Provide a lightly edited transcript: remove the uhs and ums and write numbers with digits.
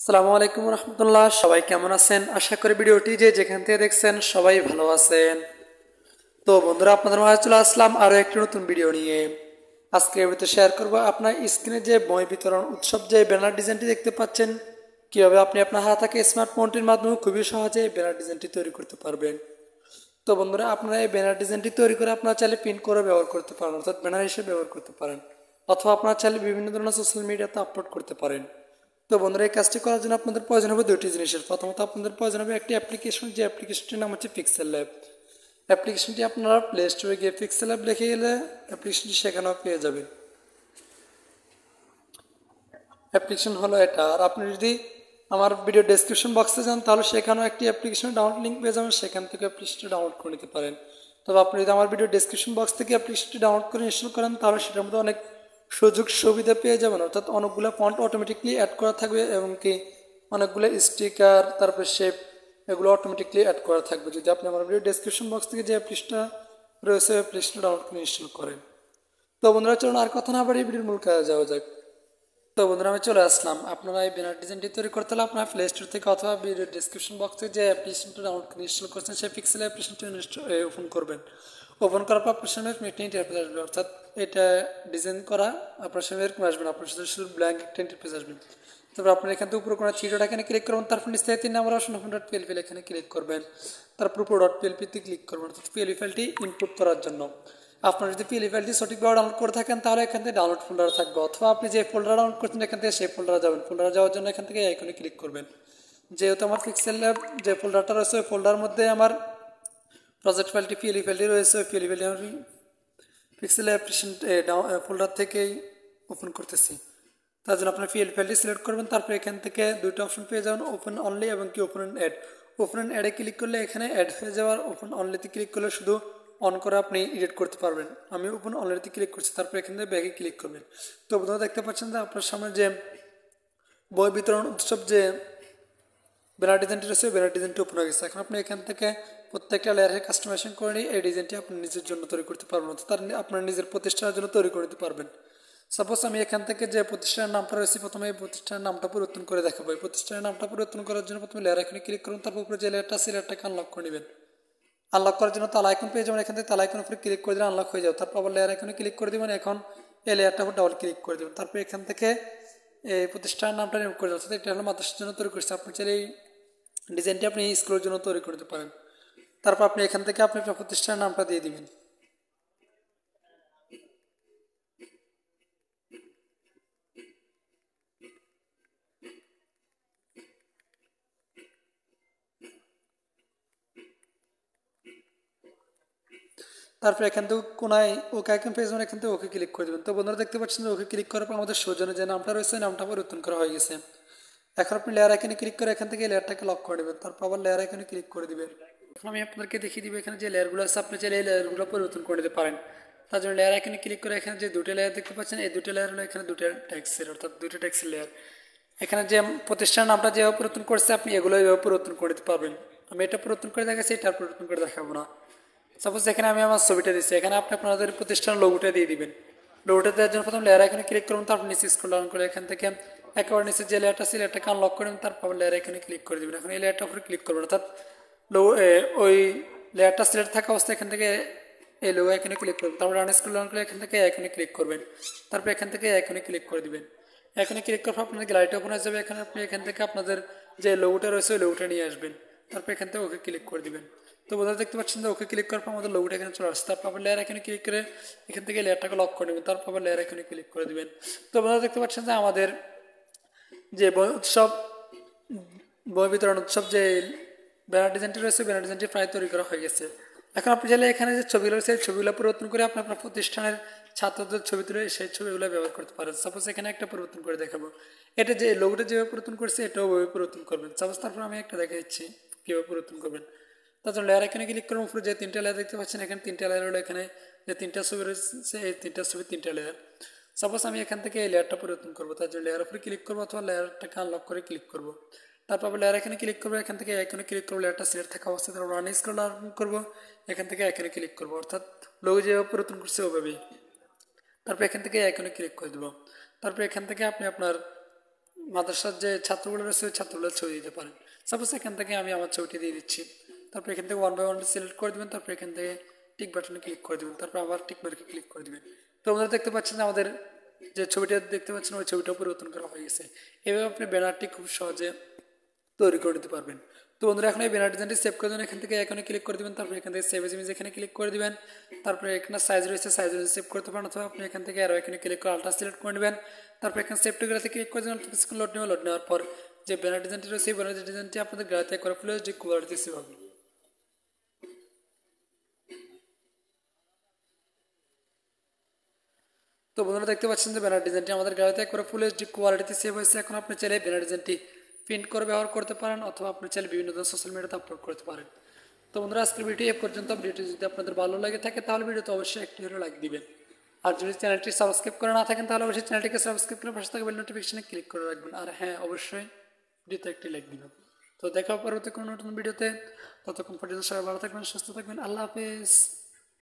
আসসালামু আলাইকুম রহমতুল্লাহ। সবাই কেমন আছেন? আশা করি ভিডিওটি যে যেখান থেকে দেখছেন সবাই ভালো আছেন। তো বন্ধুরা, আপনাদের মাঝে চলে আসলাম আরও একটি নতুন ভিডিও নিয়ে। আজকে এই ভিডিওতে শেয়ার করব আপনার স্ক্রিনে যে বই বিতরণ উৎসব যে ব্যানার ডিজাইনটি দেখতে পাচ্ছেন, কীভাবে আপনি আপনার হাত থেকে স্মার্টফোনটির মাধ্যমে খুবই সহজে এই ব্যানার ডিজাইনটি তৈরি করতে পারবেন। তো বন্ধুরা, আপনারা এই ব্যানার ডিজাইনটি তৈরি করে আপনারা চাইলে প্রিন্ট করে ব্যবহার করতে পারেন, অর্থাৎ ব্যানার হিসেবে ব্যবহার করতে পারেন, অথবা আপনারা চাইলে বিভিন্ন ধরনের সোশ্যাল মিডিয়াতে আপলোড করতে পারেন। তো বন্ধুরা, এই কাজটি করার জন্য আপনাদের প্রয়োজন হবে দুটি জিনিসের। প্রথমত আপনাদের প্রয়োজন হবে একটি অ্যাপ্লিকেশন, যে অ্যাপ্লিকেশনটির নাম হচ্ছে পিক্সেল ল্যাব। অ্যাপ্লিকেশনটি আপনারা প্লে স্টোরে গিয়ে পিক্সেল ল্যাব লিখে গেলে অ্যাপ্লিকেশনটি সেখানেও পেয়ে যাবেন। অ্যাপ্লিকেশন হলো এটা। আর আপনি যদি আমার ভিডিও ডেসক্রিপশন বক্সে যান, তাহলে সেখানেও একটি অ্যাপ্লিকেশন ডাউনলোড লিঙ্ক পেয়ে যাবেন, সেখান থেকে অ্যাপ্লিকেশনটি ডাউনলোড করে নিতে পারেন। তবে আপনি যদি আমার ভিডিও ডেসক্রিপশন বক্স থেকে অ্যাপ্লিকেশনটি ডাউনলোড করে ইনস্টল করেন, তাহলে সেটার মধ্যে অনেক সুযোগ সুবিধা পেয়ে যাবেন, অর্থাৎ অনেকগুলো ফন্ট অটোমেটিকলি অ্যাড করা থাকবে এবং কি অনেকগুলো স্টিকার, তারপরে শেপ, এগুলো অটোমেটিকলি অ্যাড করা থাকবে যদি আপনি আমার ভিডিও ডেসক্রিপশন বক্স থেকে যে অ্যাপ্লিকেশনটা রয়েছে অ্যাপ্লিকেশনটা ডাউনলোড করে ইনস্টল করেন। তো বন্ধুরা, চলুন আর কথা না বাড়িয়ে ভিডিওর মূল কাজে যাওয়া যাক। তো বন্ধুরা, আমি চলে আসলাম। আপনারা এই ব্যানার ডিজাইনটি তৈরি করতে হলে আপনারা প্লে স্টোর থেকে অথবা ভিডিও ডিসক্রিপশন বক্সে যে অ্যাপ্লিকেশনটা ডাউনলোড করে ইনস্টল করছেন সেই পিক্সেল অ্যাপ্লিকেশনটি ওপেন করবেন। ওপেন করার পর আপনার সামনে একটি ইন্টারফেস আসবে, অর্থাৎ এটা ডিজাইন করা আপনার সামনে এরকম আসবে না, আপনার সাথে শুধু ব্ল্যাঙ্ক একটা ইন্টারফেস আসবে। তারপর আপনার এখান থেকে উপরে কোনো থ্রিডট এখানে ক্লিক করবেন, তারপর নিচে 3 নম্বর অপশন ওপেন ডট পিএলপি এখানে ক্লিক করবেন। তারপর উপর ডট পিএলপিতে ক্লিক করবেন, অর্থাৎ পিএলপি ফাইলটি ইনপুট করার জন্য। আপনার যদি পিএলপি ফাইলটি সঠিকভাবে ডাউনলোড করে থাকেন, তাহলে এখান থেকে ডাউনলোড ফোল্ডার থাকবে, অথবা আপনি যে ফোল্ডার ডাউনলোড করছেন এখান থেকে সেই ফোল্ডারে যাবেন। ফোল্ডারে যাওয়ার জন্য এখান থেকে আইকনে ক্লিক করবেন। যেহেতু আমার পিক্সেল ল্যাব যে ফোল্ডারটা রয়েছে ওই ফোল্ডারের মধ্যে আমার প্রজেক্ট ফাইলটি পিএলপি ফাইলটি রয়েছে, ওই পিএলপি ফাইলটি আমি পিক্সেল অ্যাপ্লিকেশন ফোল্ডার থেকেই ওপেন করতেছি। তার জন্য আপনার পিএলপি ফাইলটি সিলেক্ট করবেন। তারপর এখান থেকে দুটো অপশন পেয়ে যাবেন, ওপেন অনলি এবং কি open and add. Open and অ্যাডে ক্লিক করলে এখানে অ্যাড হয়ে যাওয়ার, ওপেন অনলিতে ক্লিক করলে শুধু অন করে আপনি এডিট করতে পারবেন। আমি ওপেন অনলিতে ক্লিক করছি, তারপর এখান থেকে ব্যাগে ক্লিক করবেন। তো বন্ধুরা, দেখতে পাচ্ছেন যে আপনার সামনে যে বই বিতরণ উৎসব যে ব্যানার ডিজাইনটি রয়েছে ব্যানার ডিজাইনটি ওপেন হয়ে গেছে। এখন আপনি এখান থেকে প্রত্যেকটা লেয়ারের কাস্টমাইজেশন করে নিয়ে এই ডিজাইনটি আপনি নিজের জন্য তৈরি করতে পারবেন, অর্থাৎ আপনার নিজের প্রতিষ্ঠানের জন্য তৈরি করে নিতে পারবেন। সাপোজ আমি এখান থেকে যে প্রতিষ্ঠানের নামটা রয়েছে, প্রথমে এই প্রতিষ্ঠানের নামটা পরিবর্তন করে দেখাবো। এই প্রতিষ্ঠানের নামটা পরিবর্তন করার জন্য প্রথমে লেয়ার আইকনে ক্লিক করুন, তারপর উপরে যে লেয়ারটা আছে লেয়ারটাকে আনলক করে নেবেন। আনলক করার জন্য তালা আইকন পেয়ে যাবেন, এখান থেকে তালা আইকনের উপরে ক্লিক করে দিলে আনলক হয়ে যাবে। তারপর আবার লেয়ার আইকনে ক্লিক করে দেবেন। এখন এই লেয়ারটার উপর ডাবল ক্লিক করে দেবেন। তারপর এখান থেকে এই প্রতিষ্ঠানের নামটা নিয়োগ করে দেবেন, অর্থাৎ এটা হলো মাদ্রাসার জন্য তৈরি করছে। আপনি চাইলে এই ডিজাইনটি আপনি স্কুলের জন্য তৈরি করতে পারেন। তারপর আপনি এখান থেকে আপনি আপনার প্রতিষ্ঠানের নামটা দিয়ে দিবেন। তারপর এখান থেকে কোনায় ওকে আইকন পেয়ে যাবেন, এখান থেকে ওকে ক্লিক করে দেবেন। তো বন্ধুরা, দেখতে পাচ্ছেন যে ওকে ক্লিক করার পর আমাদের সৌজন্য যে নামটা রয়েছে নামটা পরিবর্তন করা হয়ে গেছে। এখন আপনি লেয়ার আইকনে ক্লিক করে এখান থেকে লেয়ারটাকে লক করে দেবেন, তারপর আবার লেয়ার আইকনে ক্লিক করে দিবেন। এখন আমি আপনাদেরকে দেখিয়ে দিব এখানে যে লেয়ারগুলো আছে, আপনি চাইলে এই লেয়ারগুলো পরিবর্তন করে দিতে পারেন। তার জন্য লেয়ার আইকনে ক্লিক করে এখানে যে দুটো লেয়ার দেখতে পাচ্ছেন, এই দুটো লেয়ার হলো এখানে দুটো ট্যাক্সের, অর্থাৎ দুটো ট্যাক্সের লেয়ার। এখানে যে প্রতিষ্ঠানের নামটা যেভাবে পরিবর্তন করছে আপনি এগুলো এইভাবে পরিবর্তন করে দিতে পারবেন। আমি এটা পরিবর্তন করে দেখাচ্ছি, এটা পরিবর্তন করে দেখাবো না। সাপোজ এখানে আমি আমার ছবিটা দিচ্ছি, এখানে আপনি আপনাদের প্রতিষ্ঠানের লোগোটা দিয়ে দিবেন। লোগোটা দেওয়ার জন্য প্রথম লেয়ার আইকনে ক্লিক করুন, তারপর নিচে স্ক্রল ডাউন করে এখান থেকে একেবারে নিচে যে লেয়ারটা আছে লেয়ারটাকে আনলক করেন, তারপর লেয়ার আইকনে ক্লিক করে দেবেন। এখন এই লেয়ারটার উপরে ক্লিক করবেন, অর্থাৎ ওই লেয়ারটা সিলেক্ট থাকা অবস্থায় এখান থেকে এই লোগো আইকনে ক্লিক করবেন। তারপর রান স্ক্রল ডাউন করে এখান থেকে আইকনে ক্লিক করবেন, তারপর এখান থেকে আইকনে ক্লিক করে দিবেন। এখানে ক্লিক করার পর আপনাদের গ্যালারিটা ওপেন হয়ে যাবে। এখানে আপনি এখান থেকে আপনাদের যে লোগোটা রয়েছে ওই লোগোটা নিয়ে আসবেন, তারপর এখান থেকে ওকে ক্লিক করে দিবেন। তো বোধহয় দেখতে পাচ্ছেন যে ওকে ক্লিক করার পর আমাদের লোগোটা এখানে চলে আসছে। তারপর আবার লেয়ার এখানে ক্লিক করে এখান থেকে লেয়ারটাকে লক করে নেবেন, তারপর আবার লেয়ার এখানে ক্লিক করে দিবেন। তো বোধহয় দেখতে পাচ্ছেন যে আমাদের যে বই বিতরণ উৎসব যে ব্যানার ডিজাইনটি রয়েছে ব্যানার ডিজাইনটি প্রায় তৈরি করা হয়ে গেছে। এখন আপনি চাইলে এখানে যে ছবিগুলো রয়েছে এই ছবিগুলো পরিবর্তন করে আপনি আপনার প্রতিষ্ঠানের ছাত্রদের ছবি তুলে সেই ছবিগুলো ব্যবহার করতে পারেন। সাপোজ এখানে একটা পরিবর্তন করে দেখাবো, এটা যে লোগোটা যেভাবে পরিবর্তন করছে এটাও ওইভাবে পরিবর্তন করবেন। সাপোজ তারপর আমি একটা দেখা দিচ্ছি কীভাবে পরিবর্তন করবেন। তার জন্য লেয়ার এখানে ক্লিক করুন, উপরে যে তিনটা লেয়ার দেখতে পাচ্ছেন এখানে তিনটা লেয়ার হলো, এখানে যে তিনটা ছবি রয়েছে এই তিনটা ছবি তিনটা লেয়ার। সাপোজ আমি এখান থেকে এই লেয়ারটা পরিবর্তন করবো, তার জন্য লেয়ার উপরে ক্লিক করবো অথবা লেয়ারটাকে আনলক করে ক্লিক করবো। তারপর লেয়ার এখানে ক্লিক করবো, এখান থেকে আইকনে ক্লিক করবো, লেয়ারটা সিলেক্ট থাকা অবস্থায় তারপর রান স্ক্রল ডাউন করবো, এখান থেকে আইকনে ক্লিক করবো, অর্থাৎ লোগো যেভাবে পরিবর্তন করছে ওভাবেই। তারপর এখান থেকে আইকনে ক্লিক করে দেবো। তারপর এখান থেকে আপনি আপনার মাদ্রাসার যে ছাত্রগুলো রয়েছে ওই ছাত্রগুলোর ছবি দিতে পারেন। সাপোজ এখান থেকে আমি আমার ছবিটি দিয়ে দিচ্ছি, তারপর এখান থেকে 1 by 1 সিলেক্ট করে দেবেন, তারপর এখান থেকে টিক বাটনে ক্লিক করে দেবেন, তারপর আবার টিক মার্কে ক্লিক করে দেবেন। তো আপনারা দেখতে পাচ্ছেন যে আমাদের যে ছবিটা দেখতে পাচ্ছেন ওই ছবিটাও পরিবর্তন করা হয়ে গেছে। এভাবে আপনি ব্যানারটি খুব সহজে তৈরি করে দিতে পারবেন। তো বন্ধুরা এখন এই ব্যানার ডিজাইনটি সেভ করে দেবেন, এখান থেকে এখানে ক্লিক করে দেবেন, তারপর এখান থেকে সেভ এজ ইমেজ এখানে ক্লিক করে দিবেন, তারপরে এখানে সাইজ রয়েছে সাইজ সেভ করতে পারেন, অথবা আপনি এখান থেকে আরও এখানে ক্লিক করে আলট্রা সিলেক্ট করে নেবেন, তারপর এখানে সেভ টু গ্যালারিতে ক্লিক করে দেবেন। কিছুক্ষণ লোড নেওয়ার পর যে ব্যানার ডিজাইনটি রয়েছে এই ব্যানার ডিজাইনটি আপনাদের গ্যালারিতে করে ফুল এইচডি কোয়ালিটি সেভ হবে। তো বন্ধুরা দেখতে পাচ্ছেন যে ব্যানার ডিজাইনটি আমাদের গ্যালারিতে করে ফুল এইচডি কোয়ালিটিতে সেভ হয়েছে। এখন আপনি চাইলে ব্যানার ডিজাইনটি প্রিন্ট করে ব্যবহার করতে পারেন, অথবা আপনি চাইলে বিভিন্ন ধরনের সোশ্যাল মিডিয়াতে আপলোড করতে পারেন। তো বন্ধুরা আজকের ভিডিও এ পর্যন্ত। ভিডিওটি যদি আপনাদের ভালো লাগে থাকে তাহলে ভিডিওতে অবশ্যই একটি হলে লাইক দিবেন, আর যদি চ্যানেলটি সাবস্ক্রাইব করে না থাকেন তাহলে অবশ্যই চ্যানেলটিকে সাবস্ক্রাইব করে পাশে থাকা বেল নোটিফিকেশনে ক্লিক করে রাখবেন, আর হ্যাঁ অবশ্যই ভিডিওতে একটি লাইক দিবেন। তো দেখা পরবর্তী কোনো নতুন ভিডিওতে, ততক্ষণ পর্যন্ত সবাই ভালো থাকবেন, সুস্থ থাকবেন, আল্লাহ হাফেজ।